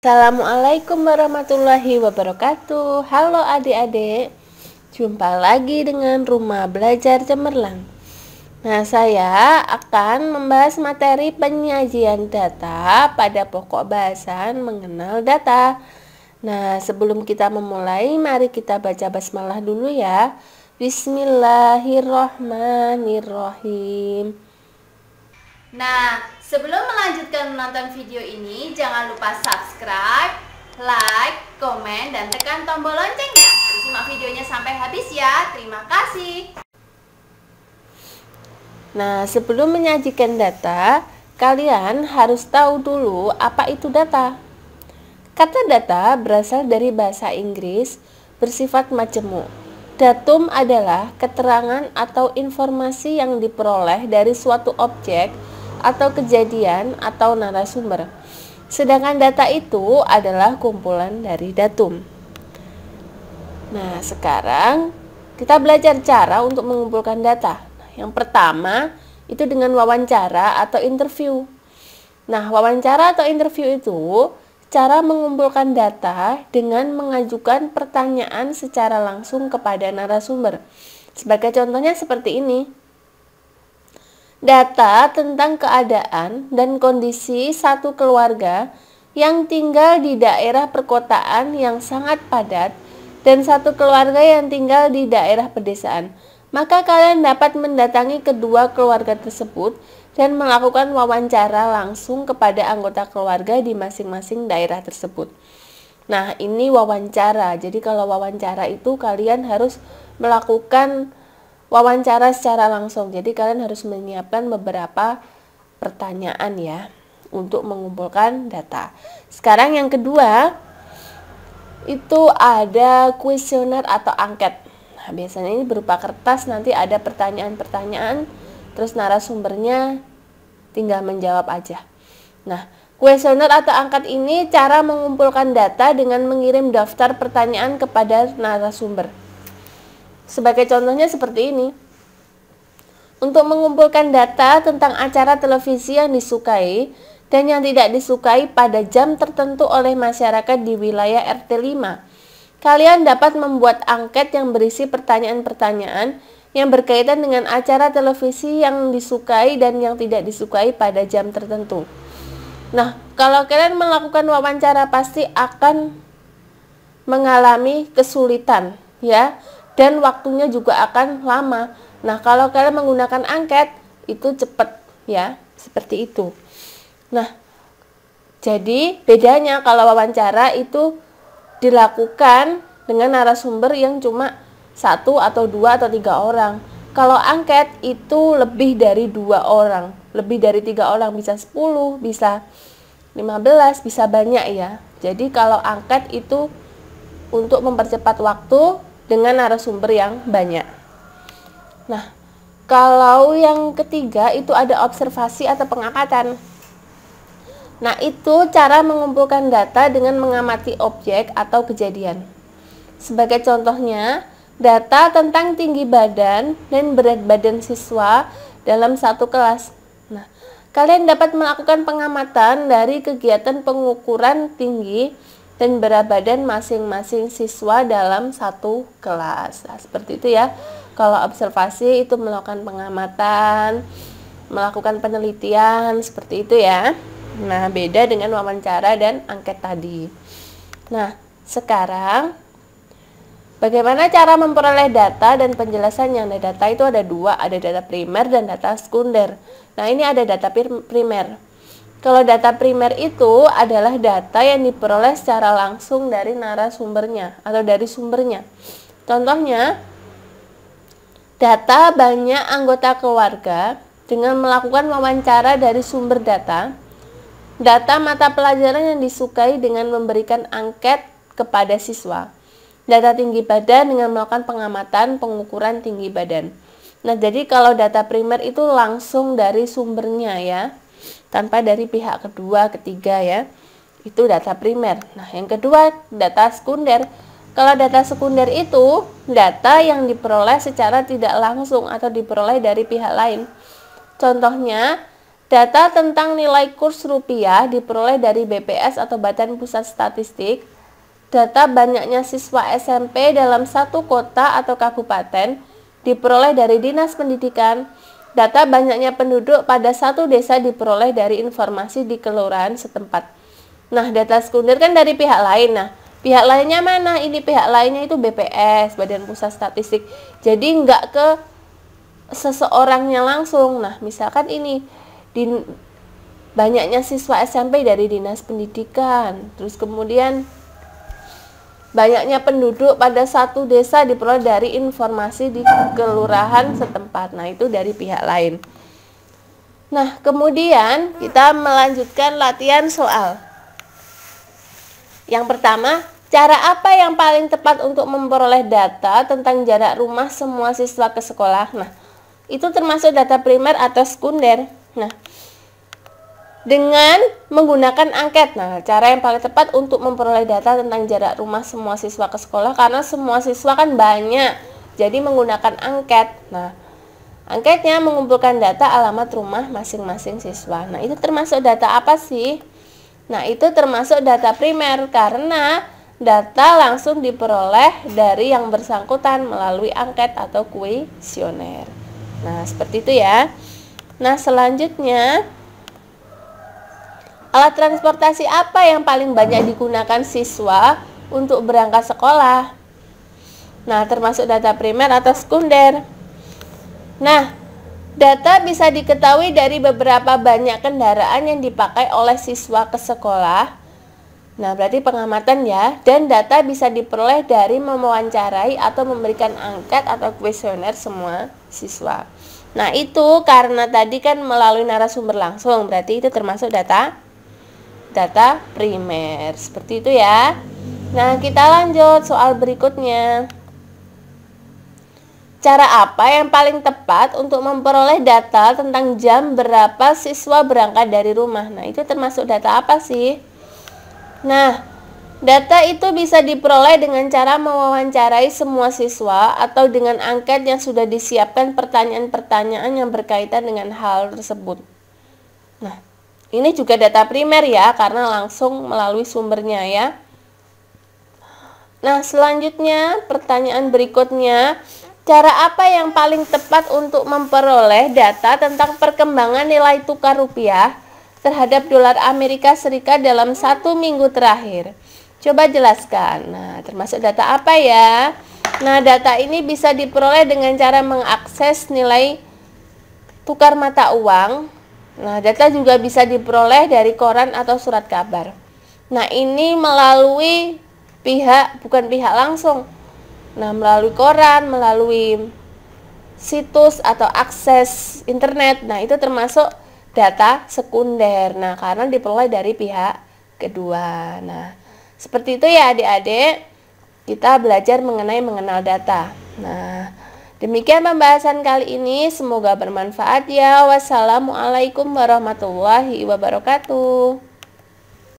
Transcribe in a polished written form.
Assalamualaikum warahmatullahi wabarakatuh. Halo adik-adik, jumpa lagi dengan Rumah Belajar Cemerlang. Nah, saya akan membahas materi penyajian data pada pokok bahasan mengenal data. Nah, sebelum kita memulai, mari kita baca basmalah dulu ya. Bismillahirrahmanirrahim. Nah, sebelum melanjutkan menonton video ini, jangan lupa subscribe, like, komen, dan tekan tombol loncengnya. Simak videonya sampai habis ya. Terima kasih. Nah, sebelum menyajikan data, kalian harus tahu dulu apa itu data. Kata data berasal dari bahasa Inggris bersifat majemuk. Datum adalah keterangan atau informasi yang diperoleh dari suatu objek atau kejadian atau narasumber. Sedangkan data itu adalah kumpulan dari datum. Nah, sekarang kita belajar cara untuk mengumpulkan data. Yang pertama itu dengan wawancara atau interview. Nah, wawancara atau interview itu cara mengumpulkan data dengan mengajukan pertanyaan secara langsung kepada narasumber. Sebagai contohnya seperti ini. Data tentang keadaan dan kondisi satu keluarga yang tinggal di daerah perkotaan yang sangat padat dan satu keluarga yang tinggal di daerah pedesaan. Maka kalian dapat mendatangi kedua keluarga tersebut dan melakukan wawancara langsung kepada anggota keluarga di masing-masing daerah tersebut. Nah, ini wawancara. Jadi kalau wawancara itu kalian harus melakukan wawancara secara langsung. Jadi kalian harus menyiapkan beberapa pertanyaan ya untuk mengumpulkan data. Sekarang yang kedua itu ada kuesioner atau angket. Nah, biasanya ini berupa kertas, nanti ada pertanyaan-pertanyaan, terus narasumbernya tinggal menjawab aja. Nah, kuesioner atau angket ini cara mengumpulkan data dengan mengirim daftar pertanyaan kepada narasumber. Sebagai contohnya seperti ini. Untuk mengumpulkan data tentang acara televisi yang disukai dan yang tidak disukai pada jam tertentu oleh masyarakat di wilayah RT 5, kalian dapat membuat angket yang berisi pertanyaan-pertanyaan yang berkaitan dengan acara televisi yang disukai dan yang tidak disukai pada jam tertentu. Nah, kalau kalian melakukan wawancara pasti akan mengalami kesulitan ya. Dan waktunya juga akan lama. Nah, kalau kalian menggunakan angket, itu cepat ya, seperti itu. Nah, jadi bedanya kalau wawancara itu dilakukan dengan narasumber yang cuma 1 atau 2 atau 3 orang. Kalau angket itu lebih dari 2 orang, lebih dari 3 orang, bisa 10, bisa 15, bisa banyak ya. Jadi kalau angket itu untuk mempercepat waktu dengan narasumber yang banyak. Nah, kalau yang ketiga itu ada observasi atau pengamatan. Nah, itu cara mengumpulkan data dengan mengamati objek atau kejadian. Sebagai contohnya, data tentang tinggi badan dan berat badan siswa dalam satu kelas. Nah, kalian dapat melakukan pengamatan dari kegiatan pengukuran tinggi dan berat badan masing-masing siswa dalam satu kelas. Nah, seperti itu ya. Kalau observasi itu melakukan pengamatan, melakukan penelitian, seperti itu ya. Nah, beda dengan wawancara dan angket tadi. Nah, sekarang bagaimana cara memperoleh data dan penjelasannya? Nah, data itu ada dua, ada data primer dan data sekunder. Nah, ini ada data primer. Kalau data primer itu adalah data yang diperoleh secara langsung dari narasumbernya atau dari sumbernya. Contohnya, data banyak anggota keluarga dengan melakukan wawancara dari sumber data, data mata pelajaran yang disukai dengan memberikan angket kepada siswa, data tinggi badan dengan melakukan pengamatan pengukuran tinggi badan. Nah, jadi kalau data primer itu langsung dari sumbernya ya, tanpa dari pihak kedua, ketiga ya. Itu data primer. Nah, yang kedua data sekunder. Kalau data sekunder itu data yang diperoleh secara tidak langsung atau diperoleh dari pihak lain. Contohnya, Data tentang nilai kurs rupiah diperoleh dari BPS atau Badan Pusat Statistik. Data banyaknya siswa SMP dalam satu kota atau kabupaten diperoleh dari Dinas Pendidikan. Data banyaknya penduduk pada satu desa diperoleh dari informasi di kelurahan setempat. Nah, data sekunder kan dari pihak lain. Nah, pihak lainnya mana? Ini pihak lainnya itu BPS, Badan Pusat Statistik. Jadi nggak ke seseorangnya langsung. Nah, misalkan ini banyaknya siswa SMP dari Dinas Pendidikan. Terus kemudian banyaknya penduduk pada satu desa diperoleh dari informasi di kelurahan setempat. Nah, itu dari pihak lain. Nah, kemudian kita melanjutkan latihan soal. Yang pertama, cara apa yang paling tepat untuk memperoleh data tentang jarak rumah semua siswa ke sekolah? Nah, itu termasuk data primer atau sekunder. Nah, dengan menggunakan angket. Nah, cara yang paling tepat untuk memperoleh data tentang jarak rumah semua siswa ke sekolah, karena semua siswa kan banyak, jadi menggunakan angket. Nah, angketnya mengumpulkan data alamat rumah masing-masing siswa. Nah, itu termasuk data apa sih? Nah, itu termasuk data primer karena data langsung diperoleh dari yang bersangkutan melalui angket atau kuesioner. Nah, seperti itu ya. Nah, selanjutnya, alat transportasi apa yang paling banyak digunakan siswa untuk berangkat sekolah? Nah, termasuk data primer atau sekunder. Nah, data bisa diketahui dari beberapa banyak kendaraan yang dipakai oleh siswa ke sekolah. Nah, berarti pengamatan ya. Dan data bisa diperoleh dari mewawancarai atau memberikan angket atau kuesioner semua siswa. Nah, itu karena tadi kan melalui narasumber langsung, berarti itu termasuk data primer. Seperti itu ya. Nah, kita lanjut soal berikutnya. Cara apa yang paling tepat untuk memperoleh data tentang jam berapa siswa berangkat dari rumah? Nah, itu termasuk data apa sih? Nah, data itu bisa diperoleh dengan cara mewawancarai semua siswa atau dengan angket yang sudah disiapkan pertanyaan-pertanyaan yang berkaitan dengan hal tersebut. Nah, ini juga data primer ya, karena langsung melalui sumbernya ya. Nah, selanjutnya pertanyaan berikutnya, cara apa yang paling tepat untuk memperoleh data tentang perkembangan nilai tukar rupiah terhadap dolar Amerika Serikat dalam 1 minggu terakhir? Coba jelaskan. Nah, termasuk data apa ya? Nah, data ini bisa diperoleh dengan cara mengakses nilai tukar mata uang. Nah, data juga bisa diperoleh dari koran atau surat kabar. Nah, ini melalui bukan pihak langsung. Nah, melalui koran, melalui situs atau akses internet. Nah, itu termasuk data sekunder. Nah, karena diperoleh dari pihak kedua. Nah, seperti itu ya adik-adik. Kita belajar mengenal data. Nah, demikian pembahasan kali ini, semoga bermanfaat ya. Wassalamualaikum warahmatullahi wabarakatuh.